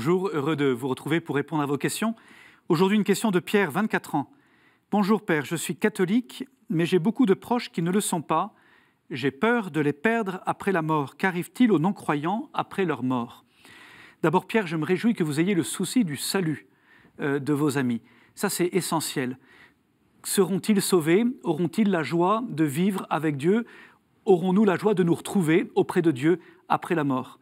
Bonjour, heureux de vous retrouver pour répondre à vos questions. Aujourd'hui, une question de Pierre, 24 ans. Bonjour Père, je suis catholique, mais j'ai beaucoup de proches qui ne le sont pas. J'ai peur de les perdre après la mort. Qu'arrive-t-il aux non-croyants après leur mort? D'abord Pierre, je me réjouis que vous ayez le souci du salut de vos amis. Ça, c'est essentiel. Seront-ils sauvés? Auront-ils la joie de vivre avec Dieu? Aurons-nous la joie de nous retrouver auprès de Dieu après la mort?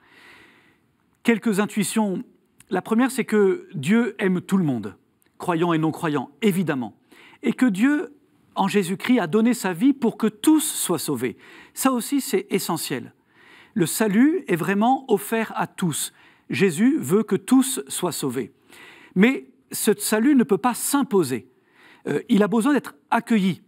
Quelques intuitions. La première, c'est que Dieu aime tout le monde, croyants et non-croyants, évidemment. Et que Dieu, en Jésus-Christ, a donné sa vie pour que tous soient sauvés. Ça aussi, c'est essentiel. Le salut est vraiment offert à tous. Jésus veut que tous soient sauvés. Mais ce salut ne peut pas s'imposer. Il a besoin d'être accueilli.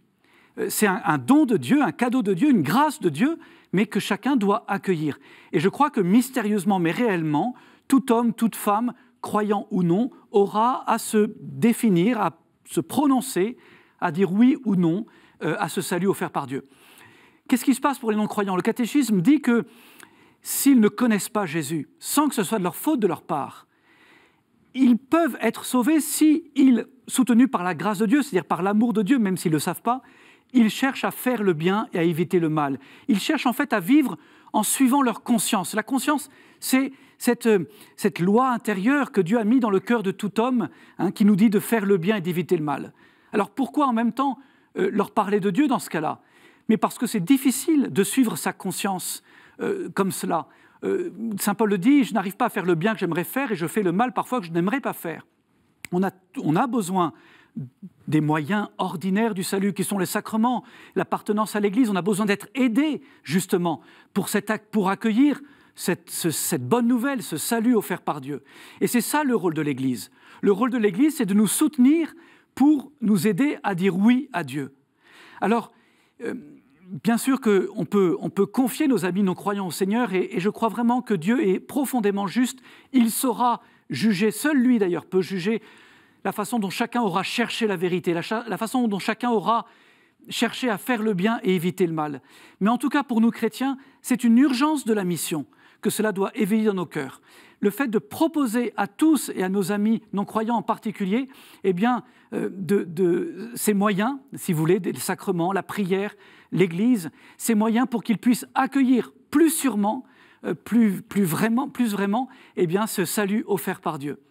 C'est un don de Dieu, un cadeau de Dieu, une grâce de Dieu, mais que chacun doit accueillir. Et je crois que mystérieusement, mais réellement, tout homme, toute femme, croyant ou non, aura à se définir, à se prononcer, à dire oui ou non à ce salut offert par Dieu. Qu'est-ce qui se passe pour les non-croyants? Le catéchisme dit que s'ils ne connaissent pas Jésus, sans que ce soit de leur faute de leur part, ils peuvent être sauvés s'ils, soutenus par la grâce de Dieu, c'est-à-dire par l'amour de Dieu, même s'ils ne le savent pas, ils cherchent à faire le bien et à éviter le mal. Ils cherchent en fait à vivre en suivant leur conscience. La conscience, c'est cette loi intérieure que Dieu a mise dans le cœur de tout homme, qui nous dit de faire le bien et d'éviter le mal. Alors pourquoi en même temps leur parler de Dieu dans ce cas-là? Mais parce que c'est difficile de suivre sa conscience comme cela. Saint Paul le dit, je n'arrive pas à faire le bien que j'aimerais faire et je fais le mal parfois que je n'aimerais pas faire. On a besoin des moyens ordinaires du salut qui sont les sacrements, l'appartenance à l'Église. On a besoin d'être aidé justement pour accueillir cette bonne nouvelle, ce salut offert par Dieu. Et c'est ça le rôle de l'Église. Le rôle de l'Église, c'est de nous soutenir pour nous aider à dire oui à Dieu. Alors, bien sûr qu'on peut confier nos amis non-croyants au Seigneur et je crois vraiment que Dieu est profondément juste. Il saura juger, seul lui d'ailleurs peut juger la façon dont chacun aura cherché la vérité, la façon dont chacun aura cherché à faire le bien et éviter le mal. Mais en tout cas, pour nous chrétiens, c'est une urgence de la mission que cela doit éveiller dans nos cœurs. Le fait de proposer à tous et à nos amis non-croyants en particulier, eh bien, ces moyens, si vous voulez, les sacrements, la prière, l'Église, ces moyens pour qu'ils puissent accueillir plus sûrement, plus vraiment, eh bien, ce salut offert par Dieu.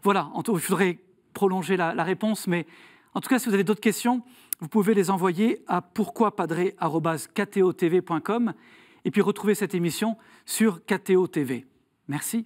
Voilà, il faudrait prolonger la réponse, mais en tout cas, si vous avez d'autres questions, vous pouvez les envoyer à pourquoipadre@kto-tv.com et puis retrouver cette émission sur KTO TV. Merci.